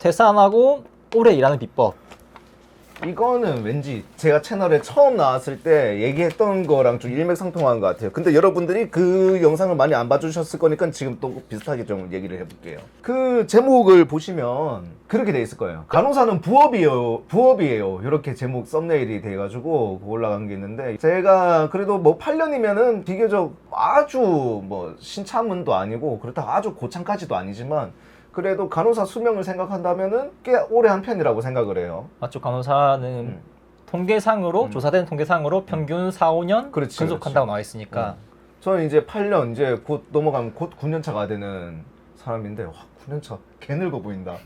퇴사 안 하고 오래 일하는 비법. 이거는 왠지 제가 채널에 처음 나왔을 때 얘기했던 거랑 좀 일맥상통한 것 같아요. 근데 여러분들이 그 영상을 많이 안 봐주셨을 거니까 지금 또 비슷하게 좀 얘기를 해볼게요. 그 제목을 보시면 그렇게 돼 있을 거예요. 간호사는 부업이에요. 이렇게 제목 썸네일이 돼가지고 올라간 게 있는데, 제가 그래도 뭐 8년이면은 비교적 아주 뭐 신참은도 아니고 그렇다고 아주 고참까지도 아니지만 그래도 간호사 수명을 생각한다면은 꽤 오래 한 편이라고 생각을 해요. 맞죠? 간호사는 통계상으로 조사된 통계상으로 평균 4, 5년 그렇지, 근속한다고 그렇지. 나와 있으니까 저는 이제 8년, 이제 곧 넘어가면 곧 9년 차가 되는 사람인데, 와, 9년 차 개 늙어 보인다.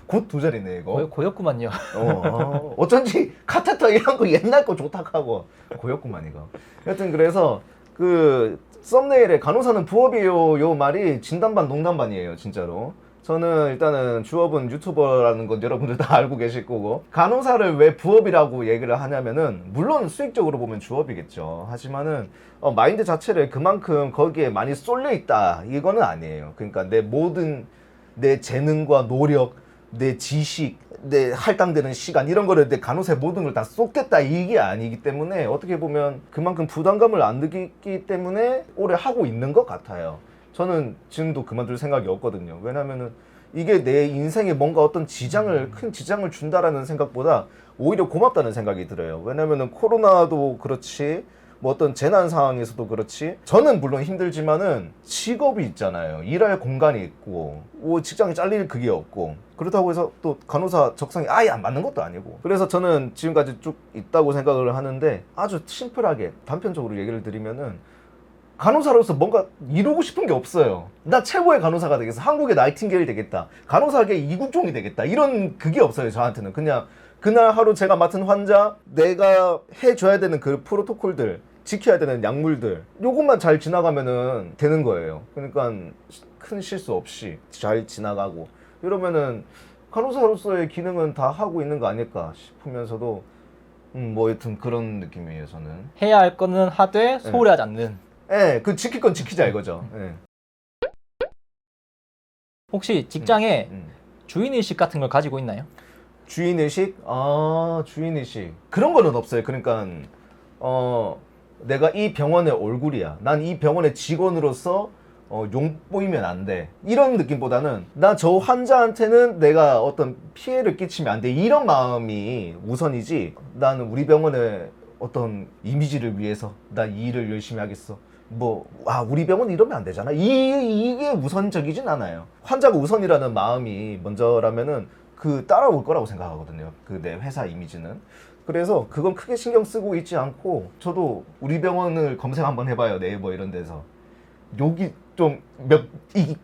곧 2자리네 이거. 고였구만요. 어쩐지 카테터 이런 거 옛날 거 좋다하고 고였구만 이거. 여튼 그래서 그 썸네일에 간호사는 부업이에요 요 말이 진담반 농담반이에요 진짜로. 저는 일단은 주업은 유튜버라는 건 여러분들 다 알고 계실 거고, 간호사를 왜 부업이라고 얘기를 하냐면은 물론 수익적으로 보면 주업이겠죠. 하지만은 마인드 자체를 그만큼 거기에 많이 쏠려 있다 이거는 아니에요. 그러니까 내 모든 내 재능과 노력, 내 지식, 내 할당되는 시간 이런 거를 내 간호사의 모든 걸 다 쏟겠다 이게 아니기 때문에 어떻게 보면 그만큼 부담감을 안 느끼기 때문에 오래 하고 있는 것 같아요. 저는 지금도 그만둘 생각이 없거든요. 왜냐면은 이게 내 인생에 뭔가 어떤 큰 지장을 준다라는 생각보다 오히려 고맙다는 생각이 들어요. 왜냐면은 코로나도 그렇지, 뭐 어떤 재난 상황에서도 그렇지, 저는 물론 힘들지만은 직업이 있잖아요. 일할 공간이 있고, 뭐 직장에 잘릴 그게 없고, 그렇다고 해서 또 간호사 적성이 아예 안 맞는 것도 아니고, 그래서 저는 지금까지 쭉 있다고 생각을 하는데, 아주 심플하게 단편적으로 얘기를 드리면은 간호사로서 뭔가 이루고 싶은 게 없어요. 나 최고의 간호사가 되겠어. 한국의 나이팅게일 되겠다. 간호사계 이국종이 되겠다. 이런 그게 없어요. 저한테는 그냥 그날 하루 제가 맡은 환자, 내가 해줘야 되는 그 프로토콜들, 지켜야 되는 약물들, 요것만 잘 지나가면은 되는 거예요. 그러니까 큰 실수 없이 잘 지나가고 이러면은 간호사로서의 기능은 다 하고 있는 거 아닐까 싶으면서도 뭐 여튼 그런 느낌이에요. 저는. 해야 할 거는 하되 소홀히 하지 않는. 예, 그 지킬 건 지키자 이거죠. 예. 혹시 직장에 주인의식 같은 걸 가지고 있나요? 주인의식? 주인의식. 그런 거는 없어요. 그러니까, 내가 이 병원의 얼굴이야. 난 이 병원의 직원으로서, 용 보이면 안 돼. 이런 느낌보다는, 나 저 환자한테는 내가 어떤 피해를 끼치면 안 돼. 이런 마음이 우선이지, 나는 우리 병원의 어떤 이미지를 위해서, 나 이 일을 열심히 하겠어. 우리 병원 이러면 안 되잖아. 이게 우선적이진 않아요. 환자가 우선이라는 마음이 먼저라면은 그 따라올 거라고 생각하거든요. 그 내 회사 이미지는. 그래서 그건 크게 신경 쓰고 있지 않고, 저도 우리 병원을 검색 한번 해봐요. 네이버 이런 데서. 여기 좀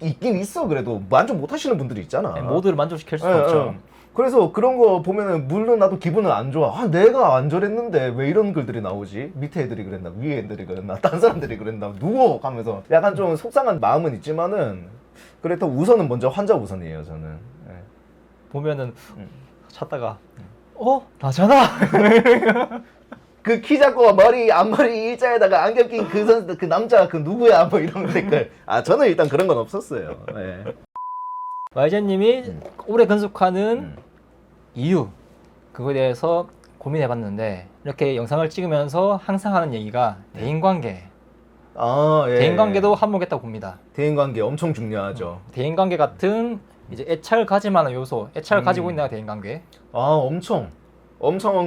있긴 있어. 그래도 만족 못 하시는 분들이 있잖아. 네, 모두를 만족시킬 수 없죠. 그래서 그런 거 보면은 물론 나도 기분은 안 좋아. 내가 안 저랬는데 왜 이런 글들이 나오지? 밑에 애들이 그랬나? 위에 애들이 그랬나? 딴 사람들이 그랬나? 누워 하면서 약간 좀 속상한 마음은 있지만은 그래도 우선은 먼저 환자 우선이에요. 저는. 네. 보면은 찾다가 나잖아. 그 키 작고 앞머리 일자에다가 안경 낀 그 선수, 그 남자 그 누구야? 뭐 이런 댓글. 저는 일단 그런 건 없었어요. 네. YJ님이 오래 근속하는 이유, 그거에 대해서 고민해봤는데, 이렇게 영상을 찍으면서 항상 하는 얘기가 대인관계. 예. 대인관계도 한몫했다고 봅니다. 대인관계 엄청 중요하죠. 대인관계 같은 이제 애착을 가지만한 요소, 애착을 가지고 있나요, 대인관계? 엄청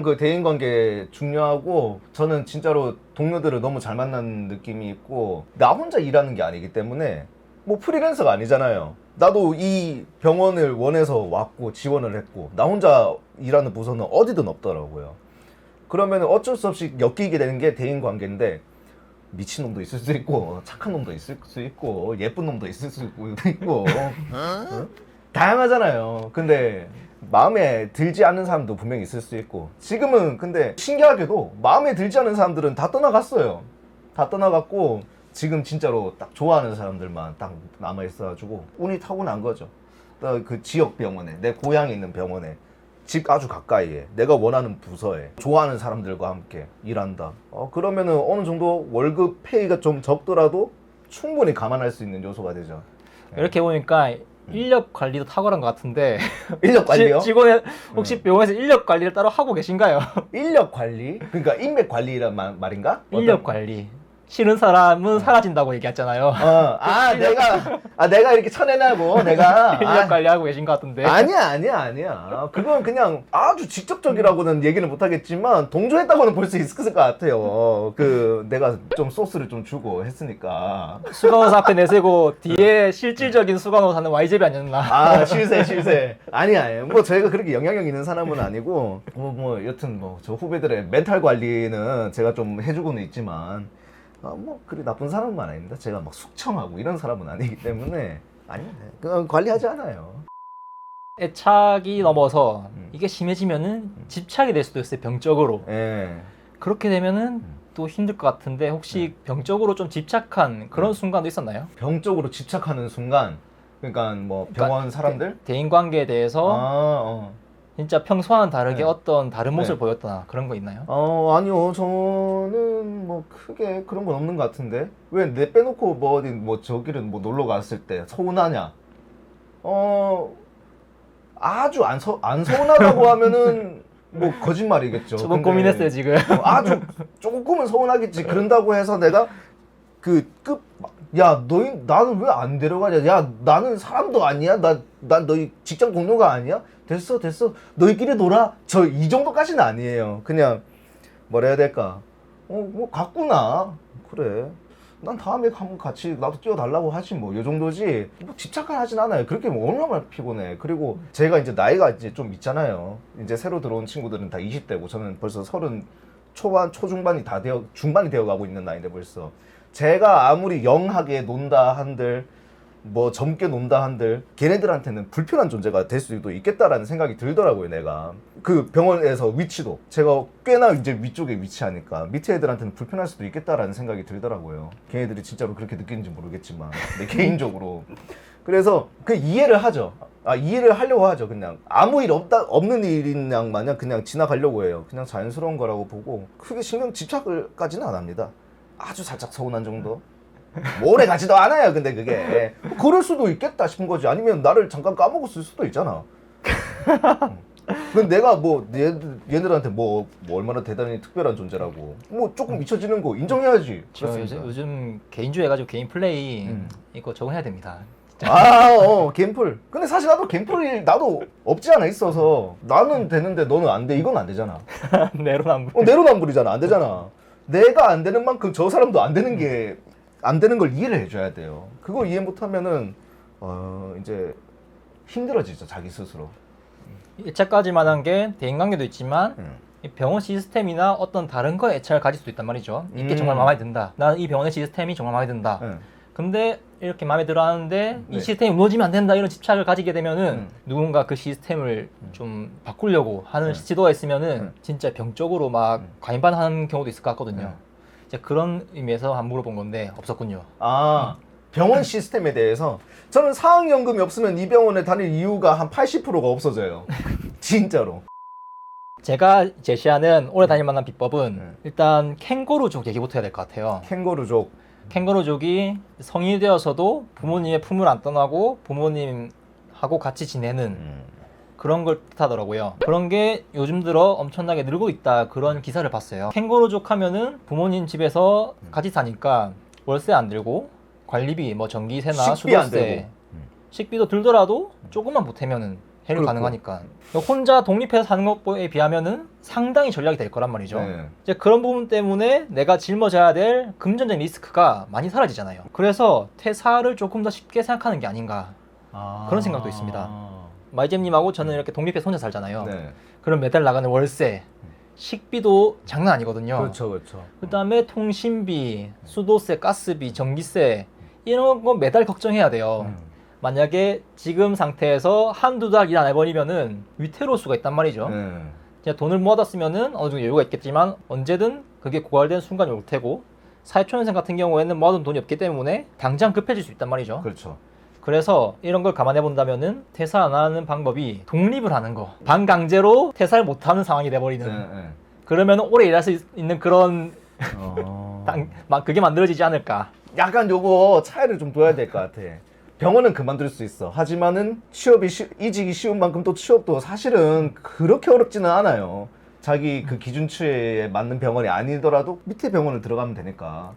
그 대인관계 중요하고, 저는 진짜로 동료들을 너무 잘 만나는 느낌이 있고, 나 혼자 일하는 게 아니기 때문에 뭐 프리랜서가 아니잖아요. 나도 이 병원을 원해서 왔고 지원을 했고, 나 혼자 일하는 부서는 어디든 없더라고요. 그러면 어쩔 수 없이 엮이게 되는 게 대인관계인데, 미친놈도 있을 수 있고 착한 놈도 있을 수 있고 예쁜 놈도 있을 수 있고 다양하잖아요. 근데 마음에 들지 않는 사람도 분명히 있을 수 있고, 지금은 근데 신기하게도 마음에 들지 않는 사람들은 다 떠나갔어요. 다 떠나갔고 지금 진짜로 딱 좋아하는 사람들만 딱 남아있어가지고 운이 타고난 거죠. 그 지역 병원에, 내 고향에 있는 병원에, 집 아주 가까이에, 내가 원하는 부서에 좋아하는 사람들과 함께 일한다. 그러면은 어느 정도 월급 페이가 좀 적더라도 충분히 감안할 수 있는 요소가 되죠. 이렇게 보니까 인력 관리도 탁월한 것 같은데 인력 관리요? 직원의 혹시 병원에서 인력 관리를 따로 하고 계신가요? 인력 관리? 그러니까 인맥 관리란 말인가? 인력 관리. 싫은 사람은 사라진다고 얘기했잖아요. 내가 이렇게 쳐내나고 내가 인력 관리하고 계신 것 같은데. 아니야. 그건 그냥 아주 직접적이라고는 얘기는 못하겠지만 동조했다고는 볼 수 있을 것 같아요. 그 내가 좀 소스를 좀 주고 했으니까. 수간호사 앞에 내세고 뒤에 실질적인 수간호사는 YJB 아니었나? 아 실세. 아니야. 뭐 저희가 그렇게 영향력 있는 사람은 아니고 뭐 여튼 뭐 저 후배들의 멘탈 관리는 제가 좀 해주고는 있지만. 뭐 그리 나쁜 사람은 아닙니다. 제가 막 숙청하고 이런 사람은 아니기 때문에 아닙니다. 그건 관리하지 않아요. 애착이 넘어서 이게 심해지면은 집착이 될 수도 있어요. 병적으로. 예. 그렇게 되면은 또 힘들 것 같은데 혹시 병적으로 좀 집착한 그런 순간도 있었나요? 병적으로 집착하는 순간, 그러니까 뭐 병원 사람들? 대인 관계에 대해서 아, 진짜 평소와는 다르게 네. 어떤 다른 모습을 네. 보였거나 그런 거 있나요? 아니요. 저는 뭐 크게 그런 건 없는 것 같은데. 왜 내 빼놓고 뭐 어디 뭐 저기를 뭐 놀러 갔을 때 서운하냐? 아주 안 서운하다고 하면은 뭐 거짓말이겠죠. 저번 근데 고민했어요 지금. 아주 조금은 서운하겠지. 그런다고 해서 내가 야, 나는 왜 안 데려가냐? 야, 나는 사람도 아니야? 난 너희 직장 동료가 아니야? 됐어. 너희끼리 놀아. 저 이 정도까지는 아니에요. 그냥, 뭐라 해야 될까? 뭐, 갔구나. 그래. 난 다음에 한번 같이 나도 뛰어달라고 하지 뭐. 요 정도지. 뭐 집착을 하진 않아요. 그렇게 뭐 얼마나 피곤해. 그리고 제가 이제 나이가 이제 좀 있잖아요. 이제 새로 들어온 친구들은 다 20대고 저는 벌써 30 초중반이 중반이 되어 가고 있는 나이인데 벌써. 제가 아무리 영하게 논다 한들 뭐 젊게 논다 한들 걔네들한테는 불편한 존재가 될 수도 있겠다라는 생각이 들더라고요. 내가 그 병원에서 위치도 제가 꽤나 이제 위쪽에 위치하니까 밑에 애들한테는 불편할 수도 있겠다라는 생각이 들더라고요. 걔네들이 진짜로 그렇게 느끼는지 모르겠지만 내 개인적으로. 그래서 그 이해를 하죠. 이해를 하려고 하죠. 그냥 아무 일 없는 일인 양 마냥 그냥 지나가려고 해요. 그냥 자연스러운 거라고 보고 크게 신경 집착을까지는 안 합니다. 아주 살짝 서운한 정도. 뭐 오래 가지도 않아요. 근데 그게 그럴 수도 있겠다 싶은 거지. 아니면 나를 잠깐 까먹었을 수도 있잖아. 근데 내가 뭐 얘들한테 뭐 얼마나 대단히 특별한 존재라고 뭐 조금 잊혀지는 거 인정해야지. 저 요즘 개인주의 해가지고 개인 플레이 이거 적응해야 됩니다. 갬플. 근데 사실 나도 갬플이 나도 없지 않아 있어서 나는 되는데 너는 안 돼. 이건 안 되잖아. 내로남불. 내로남불이잖아. 안 되잖아. 내가 안 되는 만큼 저 사람도 안 되는 걸 이해를 해줘야 돼요. 그거 이해 못하면은 이제 힘들어지죠. 자기 스스로. 애착까지만 한 게 대인관계도 있지만 이 병원 시스템이나 어떤 다른 거에 애착을 가질 수도 있단 말이죠. 이게 정말 마음에 든다. 나는 이 병원의 시스템이 정말 마음에 든다. 근데 이렇게 마음에 들어 하는데 이 시스템이 무너지면 안 된다 이런 집착을 가지게 되면은 누군가 그 시스템을 좀 바꾸려고 하는 시도가 있으면은 진짜 병적으로 막 과잉반하는 경우도 있을 것 같거든요. 이제 그런 의미에서 한 물어본 건데 없었군요. 병원 시스템에 대해서 저는 사학연금이 없으면 이 병원에 다닐 이유가 한 80%가 없어져요. 진짜로. 제가 제시하는 오래 다닐 만한 비법은 일단 캥거루족 얘기부터 해야 될 것 같아요. 캥거루족. 캥거루족이 성인이 되어서도 부모님의 품을 안 떠나고 부모님하고 같이 지내는 그런 걸 뜻하더라고요. 그런 게 요즘 들어 엄청나게 늘고 있다 그런 기사를 봤어요. 캥거루족 하면은 부모님 집에서 같이 사니까 월세 안 들고 관리비 뭐 전기세나 식비 안 수도세 들고. 식비도 들더라도 조금만 보태면은 해결 가능하니까 혼자 독립해서 사는 것에 비하면은 상당히 전략이 될 거란 말이죠. 이제 그런 부분 때문에 내가 짊어져야 될 금전적인 리스크가 많이 사라지잖아요. 그래서 퇴사를 조금 더 쉽게 생각하는 게 아닌가 그런 생각도 있습니다. 마이잼님하고 저는 이렇게 독립해서 혼자 살잖아요. 그럼 매달 나가는 월세, 식비도 장난 아니거든요. 그렇죠. 그다음에 통신비, 수도세, 가스비, 전기세 이런 거 매달 걱정해야 돼요. 만약에 지금 상태에서 한두 달 일 안 해버리면은 위태로울 수가 있단 말이죠. 그냥 돈을 모아뒀으면은 어느 정도 여유가 있겠지만 언제든 그게 고갈되는 순간이 올 테고 사회초년생 같은 경우에는 모아둔 돈이 없기 때문에 당장 급해질 수 있단 말이죠. 그렇죠. 그래서 이런 걸 감안해 본다면은 퇴사 안 하는 방법이 독립을 하는 거. 반강제로 퇴사를 못 하는 상황이 돼버리는. 그러면 오래 일할 수 있는 그런 그게 만들어지지 않을까. 약간 요거 차이를 좀 둬야 될 것 같아. 병원은 그만둘 수 있어. 하지만은 이직이 쉬운 만큼 또 취업도 사실은 그렇게 어렵지는 않아요. 자기 그 기준치에 맞는 병원이 아니더라도 밑에 병원을 들어가면 되니까.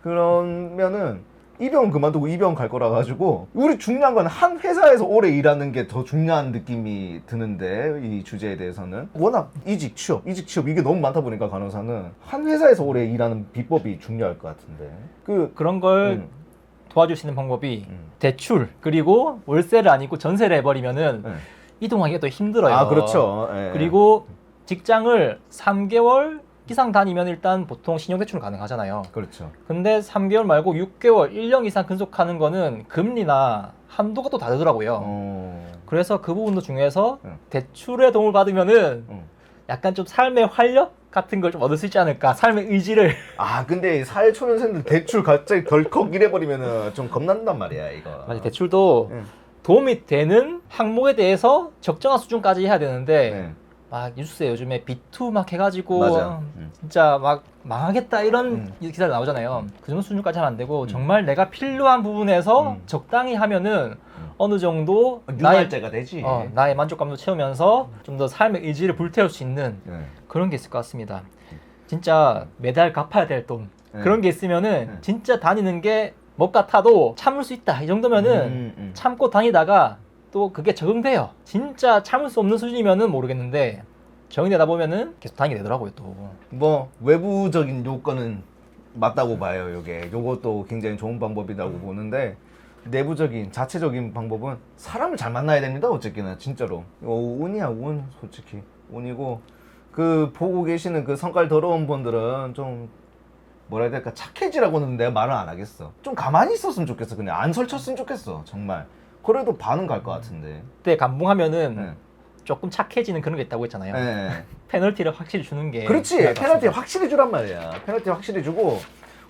그러면은 이 병원 그만두고 이 병원 갈 거라 가지고 우리 중요한 건 한 회사에서 오래 일하는 게 더 중요한 느낌이 드는데 이 주제에 대해서는 워낙 이직 취업 이게 너무 많다 보니까 간호사는 한 회사에서 오래 일하는 비법이 중요할 것 같은데 그런 걸 도와줄 수 있는 방법이 대출 그리고 월세를 아니고 전세를 해버리면은 이동하기가 더 힘들어요. 아 그렇죠. 예. 그리고 직장을 3개월 이상 다니면 일단 보통 신용대출은 가능하잖아요. 그렇죠. 근데 3개월 말고 6개월, 1년 이상 근속하는 거는 금리나 한도가 또 다르더라고요. 그래서 그 부분도 중요해서 대출의 도움을 받으면은 약간 좀 삶의 활력 같은 걸 좀 얻을 수 있지 않을까. 삶의 의지를. 아 근데 사회초년생들 대출 갑자기 덜컥 이래버리면은 좀 겁난단 말이야 이거. 맞아, 대출도 도움이 되는 항목에 대해서 적정한 수준까지 해야 되는데 막 뉴스에 요즘에 B2 막 해가지고 맞아. 진짜 막 망하겠다 이런 기사가 나오잖아요. 그 정도 수준까지 하면 안 되고 정말 내가 필요한 부분에서 적당히 하면은 어느 정도 유발제가 되지. 나의 만족감도 채우면서 좀 더 삶의 의지를 불태울 수 있는 그런 게 있을 것 같습니다. 진짜 매달 갚아야 될 돈 그런 게 있으면은 진짜 다니는 게 못 같아도 참을 수 있다 이 정도면은 참고 다니다가 또 그게 적응돼요. 진짜 참을 수 없는 수준이면은 모르겠는데 적응되다 보면은 계속 다니게 되더라고요 또. 뭐 외부적인 요건은 맞다고 봐요. 요것도 굉장히 좋은 방법이라고 보는데 내부적인 자체적인 방법은 사람을 잘 만나야 됩니다. 어쨌거나 진짜로 운이야 운. 솔직히 운이고 그 보고 계시는 그 성깔 더러운 분들은 좀 뭐라 해야 될까 착해지라고는 내가 말을 안 하겠어. 좀 가만히 있었으면 좋겠어. 그냥 안 설쳤으면 좋겠어 정말. 그래도 반은 갈 것 같은데. 그때 감봉하면은 조금 착해지는 그런 게 있다고 했잖아요. 페널티를 확실히 주는 게. 그렇지. 페널티 확실히 주란 말이야. 페널티 확실히 주고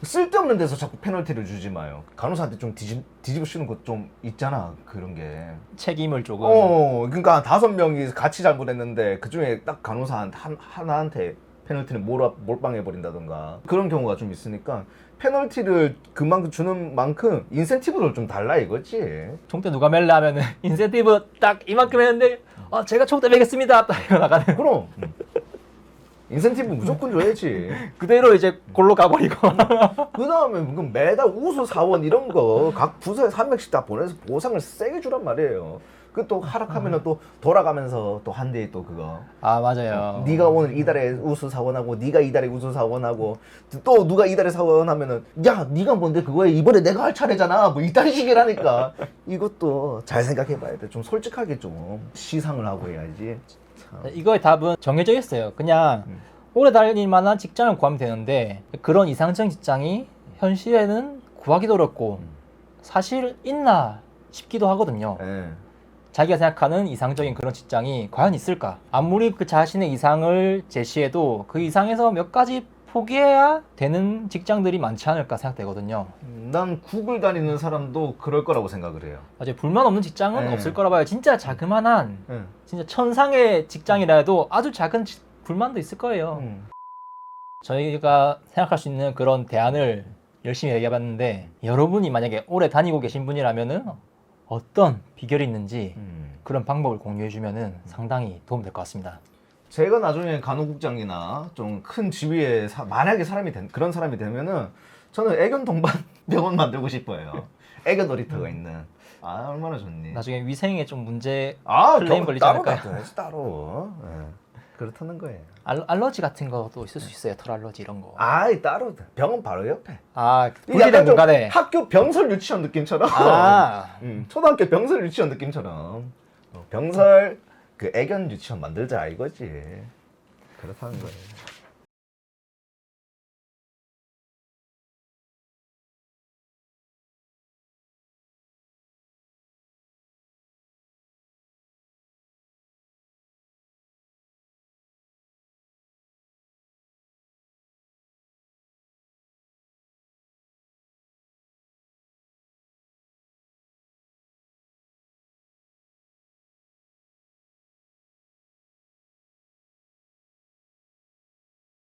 쓸데없는 데서 자꾸 페널티를 주지 마요. 간호사한테 좀 뒤집어 씌우는 것 좀 있잖아. 그런 게. 책임을 조금. 그러니까 5명이 같이 잘못했는데 그중에 딱 간호사 하나한테 페널티를 몰빵해버린다던가 그런 경우가 좀 있으니까 페널티를 그만큼 주는 만큼 인센티브를 좀 달라 이거지. 총대 누가 멜래 하면은 인센티브 딱 이만큼 했는데 제가 총대 매겠습니다 딱 이거 나가는. 그럼 인센티브 무조건 줘야지. 그대로 이제 골로 가버리고. 그 다음에 매달 우수 사원 이런 거 각 부서에 300씩 다 보내서 보상을 세게 주란 말이에요. 그 또 하락하면은 또 돌아가면서 또 한 대 또 그거. 아 맞아요. 네가 오늘 이달에 우수 사원하고 네가 이달에 우수 사원하고 또 누가 이달에 사원하면은 야 네가 뭔데 그거에 이번에 내가 할 차례잖아 뭐 이딴 식이라니까. 이것도 잘 생각해봐야 돼. 좀 솔직하게 좀 시상을 하고 해야지. 참. 이거의 답은 정해져 있어요. 그냥 오래 다닐 만한 직장을 구하면 되는데 그런 이상적인 직장이 현실에는 구하기도 어렵고 사실 있나 싶기도 하거든요. 자기가 생각하는 이상적인 그런 직장이 과연 있을까? 아무리 그 자신의 이상을 제시해도 그 이상에서 몇 가지 포기해야 되는 직장들이 많지 않을까 생각되거든요. 난 구글 다니는 사람도 그럴 거라고 생각을 해요. 맞아요. 불만 없는 직장은 없을 거라 봐요. 진짜 자그만한 진짜 천상의 직장이라 해도 아주 작은 불만도 있을 거예요. 저희가 생각할 수 있는 그런 대안을 열심히 얘기해봤는데 여러분이 만약에 오래 다니고 계신 분이라면은 어떤 비결이 있는지 그런 방법을 공유해주면은 상당히 도움될 것 같습니다. 제가 나중에 간호국장이나 좀 큰 지위에 만약에 그런 사람이 되면은 저는 애견 동반 병원 만들고 싶어요. 애견 놀이터가 있는. 아 얼마나 좋니. 나중에 위생에 좀 문제 아 클레임 걸리지 않을까요? 따로. 그렇다는 거예요. 알러지 같은 것도 있을 수 있어요. 털 알러지 이런 거. 아이 따로 병원 바로 옆에. 분리된 공간에. 학교 병설 유치원 느낌처럼. 초등학교 병설 유치원 느낌처럼. 병설 그 애견 유치원 만들자 이거지. 그렇다는 거예요.